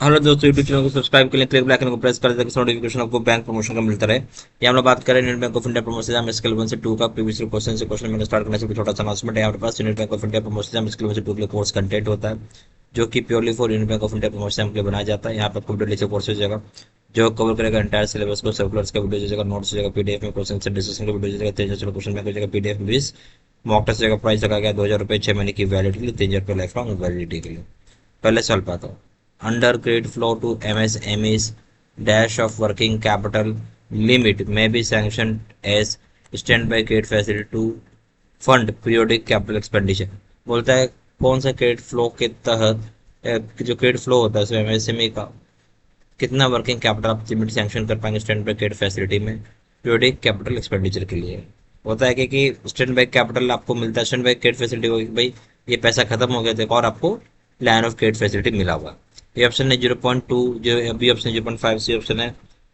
Hello दोस्तों, YouTube channel को subscribe के लिए क्लिक बेल आइकन को प्रेस कर दें ताकि नोटिफिकेशन आपको बैंक प्रमोशन का मिलता रहे। ये हम लोग बात करें Union Bank of India promotion scale 1 से 2 का प्रीवियस क्वेश्चन से क्वेश्चन मैंने स्टार्ट करने से छोटा सा अनाउंसमेंट है। हमारे पास Union Bank of India promotion scale 1 से 2 के लिए कोर्स कंटेंट होता है जो कि purely for Union Bank of India promotion के लिए बनाया जाता है। यहाँ पर आपको वीडियो कोर्स हो जाएगा जो कवर करेगा एंटायर सिलेबस को, सर्कुलर्स का वीडियो हो जाएगा, नोट्स हो जाएगा, पीडीएफ में क्वेश्चन से डिस्कशन का वीडियो हो जाएगा, 3 क्वेश्चन बैंक हो जाएगा, पीडीएफ में 20 मॉक टेस्ट जगह प्राइस लगा गया 2000 रुपये 6 महीने की वैलिडिटी के लिए, 3000 रुपये लाइफ लॉन्ग वैलिडिटी के लिए। पहले सवाल पाता हूँ। Under credit flow to MSMEs, dash of working capital limit may be sanctioned as standby credit facility to fund periodic capital expenditure। बोलता है कौन सा क्रेडिट फ्लो के तहत जो क्रेडिट फ्लो होता है उसमें एमएसएमई का कितना वर्किंग कैपिटल आप लिमिट सैंक्शन कर पाएंगे स्टैंड बाय क्रेडिट फैसिलिटी में पीरियोडिक कैपिटल एक्सपेंडिचर के लिए। होता है कि स्टैंड बाय कैपिटल आपको मिलता है, स्टैंड बाय क्रेडिट फैसिलिटी होगी भाई ये पैसा खत्म हो गया था और आपको लाइन ऑफ क्रेडिट फैसिलिटी मिला हुआ। ये ऑप्शन है 0.2, जो बी ऑप्शन है 0.5, सी ऑप्शन है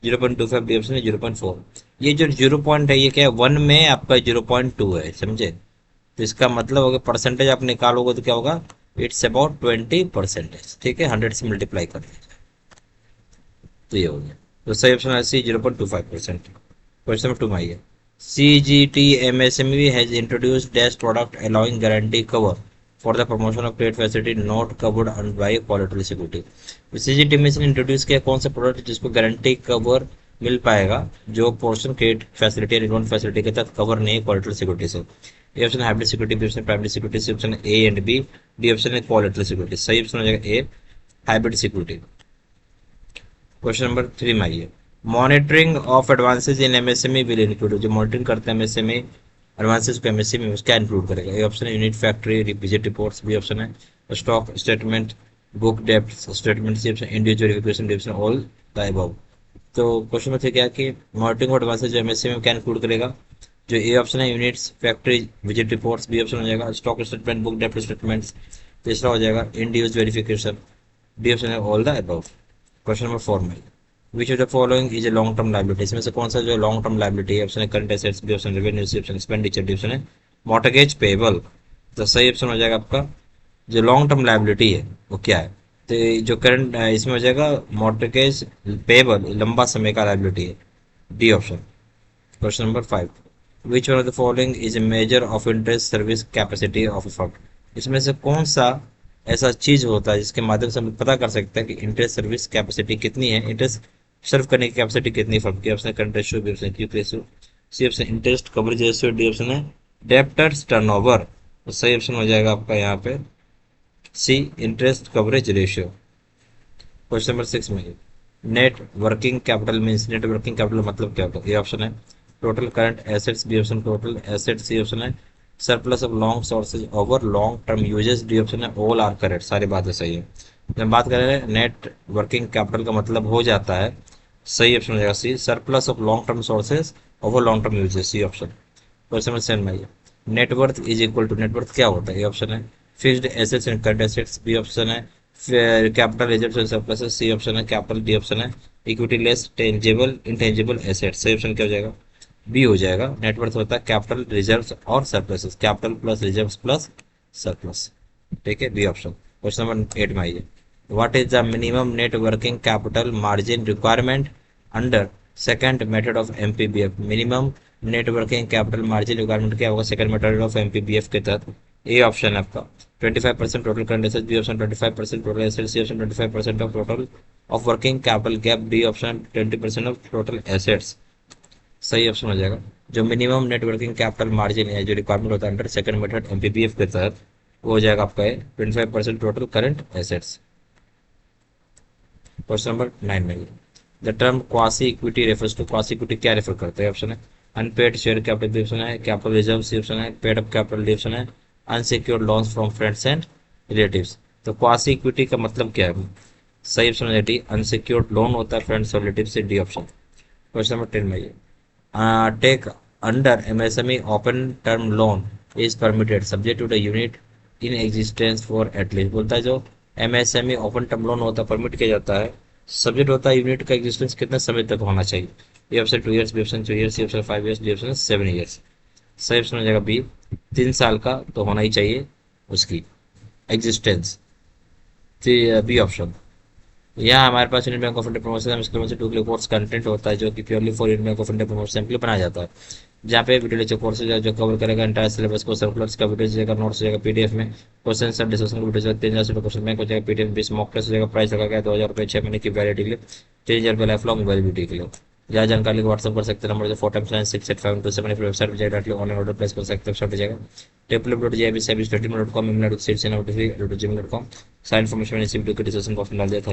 0.25, डी ऑप्शन है 0.4। ये जो 0 पॉइंट है ये क्या है, 1 में आपका 0.2 है, समझे। तो इसका मतलब होगा परसेंटेज आप निकालोगे तो क्या होगा, इट्स अबाउट 20%। ठीक है, 100 से मल्टीप्लाई कर दीजिए तो ये हो गया। तो सही ऑप्शन है सी 0.25%। क्वेश्चन नंबर 2 में आइए। CGTMSME has introduced dash product allowing guarantee cover for the promotion of credit facility not covered by collateral security। CGTMSME ने इंट्रोड्यूस किया कौन सा प्रोडक्ट जिसको गारंटी कवर मिल पाएगा जो portion credit facility loan facility के तहत कवर नहीं है कोलेटरल सिक्योरिटी से। A option hybrid security, B option primary security, C option A and B, D option है कोलेटरल सिक्योरिटी। सही ऑप्शन हो जाएगा A hybrid security. Question number 3 में आइए। Monitoring of advances in MSME will include, जो monitoring करते हैं MSME advances को एमएसएमई में क्या इंक्लूड करेगा। ए ऑप्शन है unit factory visit reports, B option है स्टॉक स्टेटमेंट, बुक डेप्ट statement, C option individual verification, D option all the above. तो क्वेश्चन में थे क्या कि मॉनिटरिंग ऑफ एडवांसेज एमएसएमई में क्या इंक्लूड करेगा। जो ए ऑप्शन है units factory visit reports, B option हो जाएगा स्टॉक स्टेटमेंट, बुक डेप्ट स्टेटमेंट्स, तीसरा हो जाएगा इंडिविजुअल वेरिफिकेशन, डी ऑप्शन है all the above. Question number 4 में which of the following is a long term liability, इसमें से कौन सा जो लॉन्ग टर्म लाइबिलिटी है। ऑप्शन है current assets, B option revenue, C option expenditure, D option है मॉर्टगेज पेबल। तो सही ऑप्शन हो जाएगा आपका जो लॉन्ग टर्म लाइबिलिटी है वो क्या है। तो जो करंट इसमें हो जाएगा मॉर्टगेज पेबल, लंबा समय का लाइबिलिटी है, D option. Question number 5 which one of the following is A measure of interest service capacity of a firm, इसमें से कौन सा ऐसा चीज होता है जिसके माध्यम से हम पता कर सकते हैं कि इंटरेस्ट सर्विस कैपेसिटी कितनी है, इंटरेस्ट सर्व करने की कैपेसिटी कितनी फर्म की। Option current ratio, B option quick ratio, C option interest coverage ratio, D option है डेब्टर्स टर्नओवर। तो सही ऑप्शन हो जाएगा आपका यहाँ पे C interest coverage ratio. Question number 6 में net working capital means, net working capital मतलब क्या होता है। ये ऑप्शन है total current assets, B option total assets, C option है surplus of long sources over long term uses, D option है all are correct. सारी बातें सही है। जब बात करें नेट वर्किंग कैपिटल का मतलब हो जाता है, सही ऑप्शन हो जाएगा C surplus of long term sources over long term uses, C option. Question number 7 में net worth is equal to, net worth क्या होता है। ये ऑप्शन है fixed assets and current assets, B option है capital reserves and surplus, C option है capital, D option है equity less tangible intangible assets. सही ऑप्शन क्या हो जाएगा, बी हो जाएगा। नेटवर्थ होता है कैपिटल रिजर्व्स और surplus, capital plus reserves plus surplus. ठीक है, बी ऑप्शन। क्वेश्चन नंबर 8 में आइए। What is the minimum net working capital margin requirement under second method of MPBF. Minimum net working capital margin requirement क्या होगा second method of MPBF के तहत। ए option है आपका 25% total current assets, B option 25% total assets, C option 25% of total of working capital gap, D option 20% of total assets. सही option हो जाएगा जो minimum net working capital margin है जो रिक्वायरमेंट होता है अंडर सेकंड मेथड एमपीबीएफ के तहत वो हो जाएगा आपका 25% total current assets. Question number 9 में the term quasi equity refers to, quasi equity क्या रेफर करता है। ऑप्शन है unpaid share capital, D option है कैपिटल रिजर्व, सी ऑप्शन है paid up capital, D option है unsecured loans from friends and relatives. तो quasi equity का मतलब क्या है, सही ऑप्शन है डी अनसिक्योर्ड लोन होता है फ्रेंड्स और रिलेटिव से, डी ऑप्शन। क्वेश्चन नंबर 10 में take under MSME open term loan is permitted subject to the unit in existence for at least, बोलता है जो MSME ओपन टर्म लोन होता है परमिट किया जाता है, सब्जेक्ट होता है यूनिट का एग्जिस्टेंस कितने समय तक होना चाहिए। ये option 2 years, B option 2 years, C option 5 years, D option 7 years. सही ऑप्शन हो जाएगा बी 3 साल का तो होना ही चाहिए उसकी एग्जिस्टेंस, बी ऑप्शन। यहाँ हमारे पास Union Bank of India promotion से 2 कोर्स कंटेंट होता है जो कि purely for Union Bank of India promotion के लिए बनाया जाता है। जहाँ पे वीडियो लेक्चर कोर्स जो कवर करेगा एंटायर सिलेबस को, सर्कुलर्स का वीडियो जाएगा, नोट्स जाएगा पीडीएफ में, क्वेश्चन सब डिस्कशन वीडियो जाएगा, 3,000 क्वेश्चन बैंक हो जाएगा पीडीएफ बेस, मॉक टेस्ट हो जाएगा, प्राइस लगा गया 2,000 रुपये 6 महीने की वैलिडिटी के लिए, 3,000 रुपये लाइफ लॉन्ग वैलिडिटी के लिए। ज्यादा जानकारी के लिए व्हाट्सअप कर सकते हैं, नंबर 4 टाइम्स 9 6 8 5 2 7, वेबसाइट पर जाए डायरेक्टली ऑनलाइन ऑर्डर प्लेस कर सकते हैं, वेबसाइट पर जाएगा www.jbservice.com, email@6 सारी इन्फॉर्मेशन मैंने इसी वीडियो के डिस्क्रिप्शन बॉक्स में डाल दिया था।